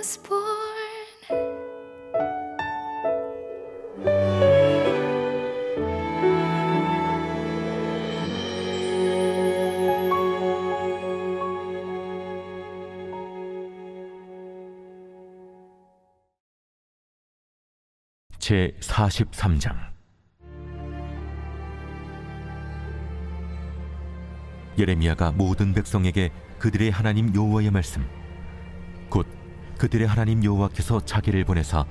was born. 제43장. 예레미야가 모든 백성에게 그들의 하나님 여호와의 말씀, 곧 그들의 하나님 여호와께서 자기를 보내사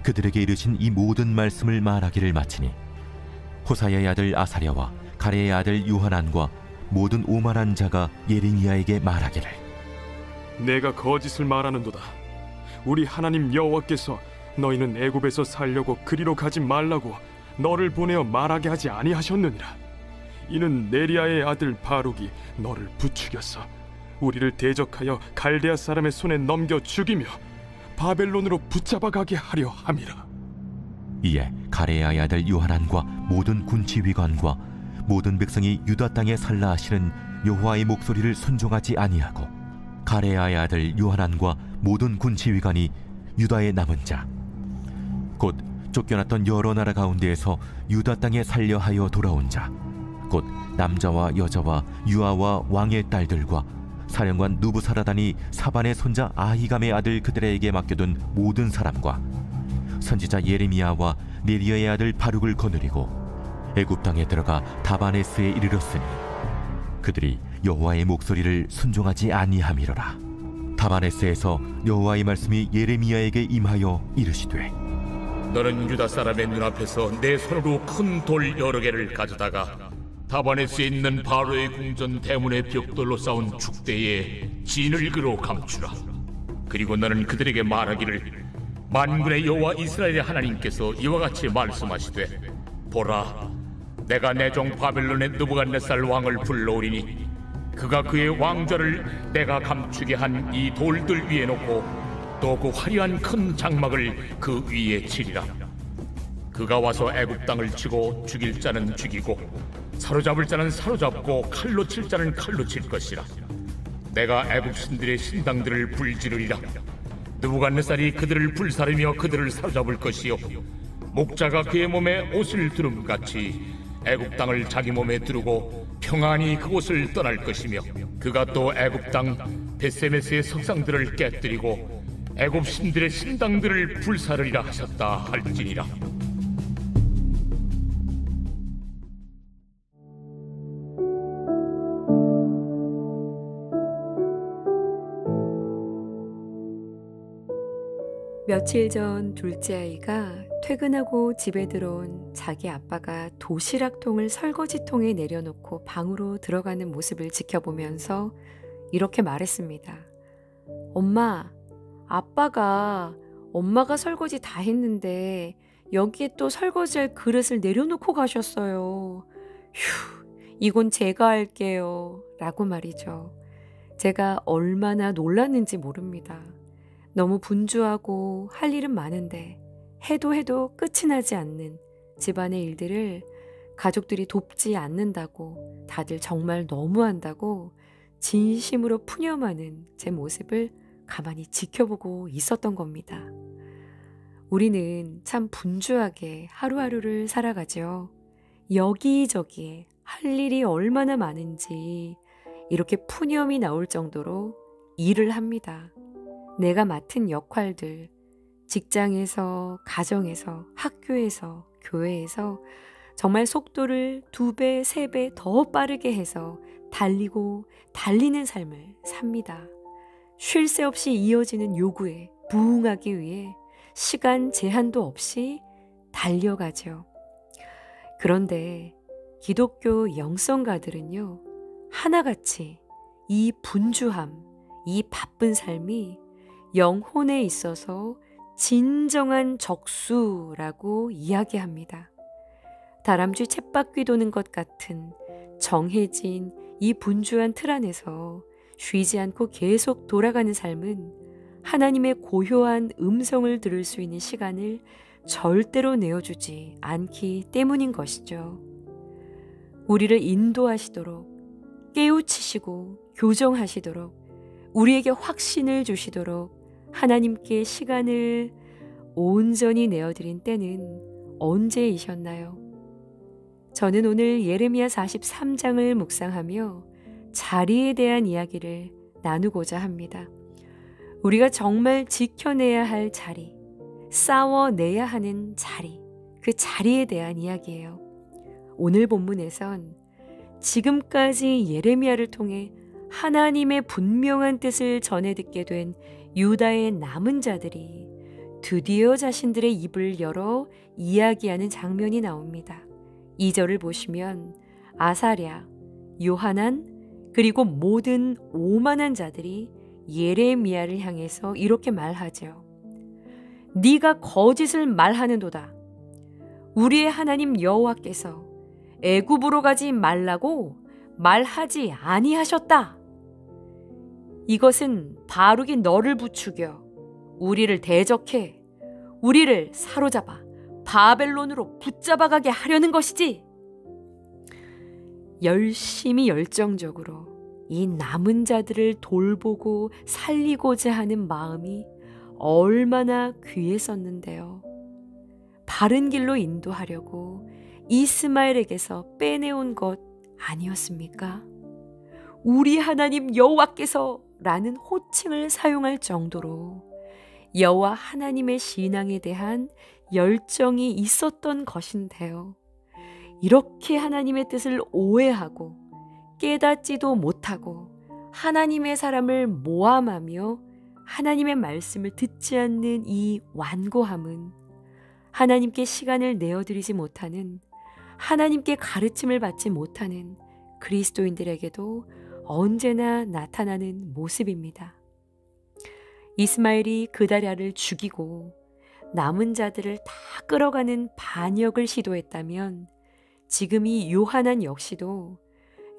그들에게 이르신 이 모든 말씀을 말하기를 마치니, 호사야의 아들 아사랴와 가레의 아들 요하난과 모든 오만한 자가 예레미야에게 말하기를, 내가 거짓을 말하는도다. 우리 하나님 여호와께서 너희는 애굽에서 살려고 그리로 가지 말라고 너를 보내어 말하게 하지 아니하셨느니라. 이는 네리야의 아들 바룩이 너를 부추겼어 우리를 대적하여 갈대아 사람의 손에 넘겨 죽이며 바벨론으로 붙잡아 가게 하려 함이라. 이에 가레야의 아들 요하난과 모든 군치위관과 모든 백성이 유다 땅에 살라 하시는 여호와의 목소리를 순종하지 아니하고, 가레야의 아들 요하난과 모든 군치위관이 유다의 남은 자, 곧 쫓겨났던 여러 나라 가운데에서 유다 땅에 살려 하여 돌아온 자, 곧 남자와 여자와 유아와 왕의 딸들과 사령관 누부사라단이 사반의 손자 아히감의 아들 그들에게 맡겨둔 모든 사람과 선지자 예레미야와 네리야의 아들 바룩을 거느리고 애굽 땅에 들어가 다바네스에 이르렀으니, 그들이 여호와의 목소리를 순종하지 아니함이로라. 다바네스에서 여호와의 말씀이 예레미야에게 임하여 이르시되, 너는 유다 사람의 눈앞에서 내 손으로 큰 돌 여러 개를 가져다가 다바네스에 있는 바로의 궁전 대문의 벽돌로 쌓은 축대에 진흙으로 감추라. 그리고 너는 그들에게 말하기를, 만군의 여호와 이스라엘의 하나님께서 이와 같이 말씀하시되, 보라, 내가 내 종 바벨론의 느부갓네살 왕을 불러오리니 그가 그의 왕좌를 내가 감추게 한 이 돌들 위에 놓고 또 그 화려한 큰 장막을 그 위에 치리라. 그가 와서 애굽 땅을 치고 죽일 자는 죽이고 사로잡을 자는 사로잡고 칼로 칠 자는 칼로 칠 것이라. 내가 애굽 신들의 신당들을 불지르리라. 느부갓네살이 그들을 불사르며 그들을 사로잡을 것이요, 목자가 그의 몸에 옷을 두름같이 애굽 땅을 자기 몸에 두르고 평안히 그곳을 떠날 것이며, 그가 또 애굽 땅 베세메스의 석상들을 깨뜨리고 애굽 신들의 신당들을 불사르리라 하셨다 할지니라. 며칠 전 둘째 아이가 퇴근하고 집에 들어온 자기 아빠가 도시락통을 설거지통에 내려놓고 방으로 들어가는 모습을 지켜보면서 이렇게 말했습니다. 엄마, 아빠가 엄마가 설거지 다 했는데 여기에 또 설거지할 그릇을 내려놓고 가셨어요. 휴, 이건 제가 할게요. 라고 말이죠. 제가 얼마나 놀랐는지 모릅니다. 너무 분주하고 할 일은 많은데 해도 끝이 나지 않는 집안의 일들을 가족들이 돕지 않는다고, 다들 정말 너무한다고 진심으로 푸념하는 제 모습을 가만히 지켜보고 있었던 겁니다. 우리는 참 분주하게 하루하루를 살아가죠. 여기저기에 할 일이 얼마나 많은지 이렇게 푸념이 나올 정도로 일을 합니다. 내가 맡은 역할들, 직장에서, 가정에서, 학교에서, 교회에서 정말 속도를 2배, 3배 더 빠르게 해서 달리는 삶을 삽니다. 쉴 새 없이 이어지는 요구에 부응하기 위해 시간 제한도 없이 달려가죠. 그런데 기독교 영성가들은요, 하나같이 이 분주함, 이 바쁜 삶이 영혼에 있어서 진정한 적수라고 이야기합니다. 다람쥐 쳇바퀴 도는 것 같은 정해진 이 분주한 틀 안에서 쉬지 않고 계속 돌아가는 삶은 하나님의 고요한 음성을 들을 수 있는 시간을 절대로 내어주지 않기 때문인 것이죠. 우리를 인도하시도록, 깨우치시고 교정하시도록, 우리에게 확신을 주시도록 하나님께 시간을 온전히 내어드린 때는 언제이셨나요? 저는 오늘 예레미야 43장을 묵상하며 자리에 대한 이야기를 나누고자 합니다. 우리가 정말 지켜내야 할 자리, 싸워내야 하는 자리, 그 자리에 대한 이야기예요. 오늘 본문에선 지금까지 예레미야를 통해 하나님의 분명한 뜻을 전해 듣게 된 유다의 남은 자들이 드디어 자신들의 입을 열어 이야기하는 장면이 나옵니다. 2절을 보시면 아사랴, 요하난, 그리고 모든 오만한 자들이 예레미야를 향해서 이렇게 말하죠. 네가 거짓을 말하는도다. 우리의 하나님 여호와께서 애굽으로 가지 말라고 말하지 아니하셨다. 이것은 바룩이 너를 부추겨 우리를 대적해 우리를 사로잡아 바벨론으로 붙잡아가게 하려는 것이지. 열심히 열정적으로 이 남은 자들을 돌보고 살리고자 하는 마음이 얼마나 귀했었는데요. 바른 길로 인도하려고 이스마엘에게서 빼내온 것 아니었습니까? 우리 하나님 여호와께서 라는 호칭을 사용할 정도로 여호와 하나님의 신앙에 대한 열정이 있었던 것인데요. 이렇게 하나님의 뜻을 오해하고 깨닫지도 못하고 하나님의 사람을 모함하며 하나님의 말씀을 듣지 않는 이 완고함은 하나님께 시간을 내어드리지 못하는, 하나님께 가르침을 받지 못하는 그리스도인들에게도 언제나 나타나는 모습입니다. 이스마엘이 그다랴를 죽이고 남은 자들을 다 끌어가는 반역을 시도했다면 지금 이 요하난 역시도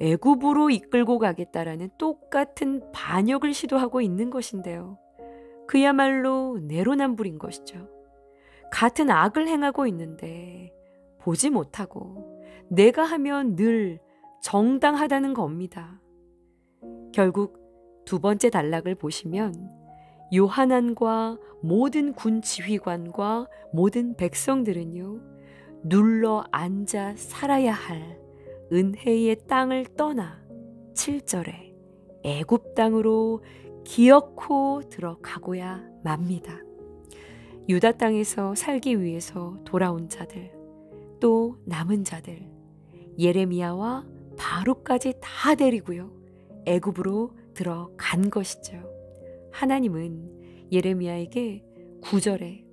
애굽으로 이끌고 가겠다라는 똑같은 반역을 시도하고 있는 것인데요. 그야말로 내로남불인 것이죠. 같은 악을 행하고 있는데 보지 못하고 내가 하면 늘 정당하다는 겁니다. 결국 두 번째 단락을 보시면 요하난과 모든 군 지휘관과 모든 백성들은요, 눌러 앉아 살아야 할 은혜의 땅을 떠나 7절에 애굽 땅으로 기어코 들어가고야 맙니다. 유다 땅에서 살기 위해서 돌아온 자들, 또 남은 자들, 예레미야와 바룩까지 다 데리고요, 애굽으로 들어간 것이죠. 하나님은 예레미야에게 9절에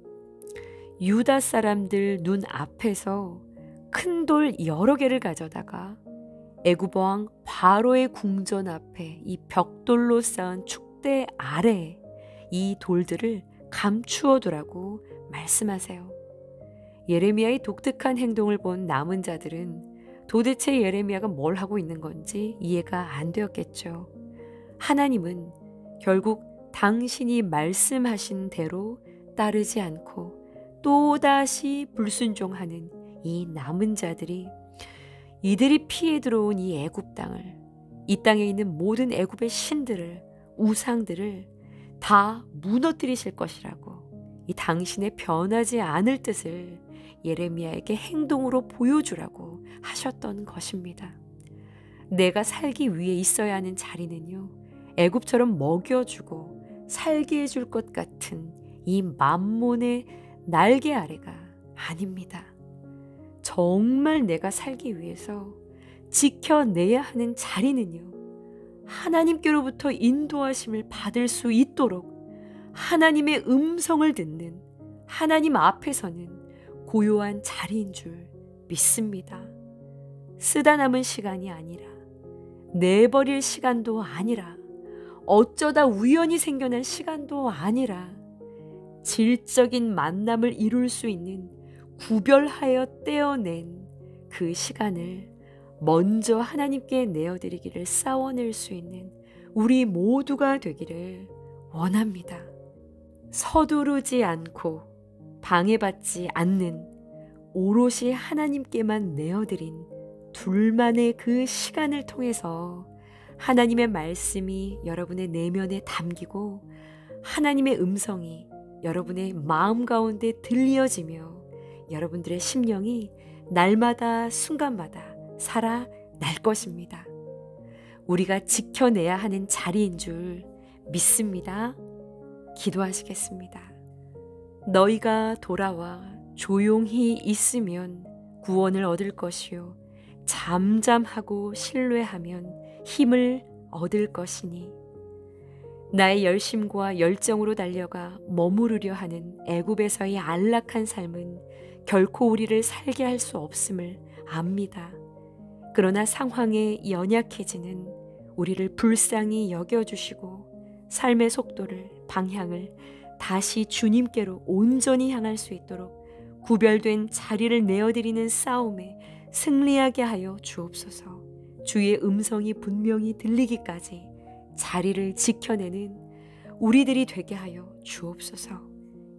유다 사람들 눈 앞에서 큰 돌 여러 개를 가져다가 애굽 왕 바로의 궁전 앞에 이 벽돌로 쌓은 축대 아래에 이 돌들을 감추어 두라고 말씀하세요. 예레미야의 독특한 행동을 본 남은 자들은 도대체 예레미야가 뭘 하고 있는 건지 이해가 안 되었겠죠. 하나님은 결국 당신이 말씀하신 대로 따르지 않고 또다시 불순종하는 이 남은 자들이 이들이 피해 들어온 이 애굽 땅을, 이 땅에 있는 모든 애굽의 신들을, 우상들을 다 무너뜨리실 것이라고, 이 당신의 변하지 않을 뜻을 예레미야에게 행동으로 보여주라고 하셨던 것입니다. 내가 살기 위해 있어야 하는 자리는요, 애굽처럼 먹여주고 살게 해줄 것 같은 이 만몬의 날개 아래가 아닙니다. 정말 내가 살기 위해서 지켜내야 하는 자리는요, 하나님께로부터 인도하심을 받을 수 있도록 하나님의 음성을 듣는, 하나님 앞에서는 고요한 자리인 줄 믿습니다. 쓰다 남은 시간이 아니라, 내버릴 시간도 아니라, 어쩌다 우연히 생겨난 시간도 아니라, 질적인 만남을 이룰 수 있는 구별하여 떼어낸 그 시간을 먼저 하나님께 내어드리기를 싸워낼 수 있는 우리 모두가 되기를 원합니다. 서두르지 않고 방해받지 않는, 오롯이 하나님께만 내어드린 둘만의 그 시간을 통해서 하나님의 말씀이 여러분의 내면에 담기고 하나님의 음성이 여러분의 마음 가운데 들려지며 여러분들의 심령이 날마다 순간마다 살아날 것입니다. 우리가 지켜내야 하는 자리인 줄 믿습니다. 기도하시겠습니다. 너희가 돌아와 조용히 있으면 구원을 얻을 것이요 잠잠하고 신뢰하면 힘을 얻을 것이니 나의 열심과 열정으로 달려가 머무르려 하는 애굽에서의 안락한 삶은 결코 우리를 살게 할 수 없음을 압니다. 그러나 상황에 연약해지는 우리를 불쌍히 여겨주시고 삶의 속도를, 방향을 다시 주님께로 온전히 향할 수 있도록 구별된 자리를 내어드리는 싸움에 승리하게 하여 주옵소서. 주의 음성이 분명히 들리기까지 자리를 지켜내는 우리들이 되게 하여 주옵소서.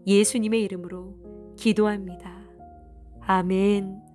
예수님의 이름으로 기도합니다. 아멘.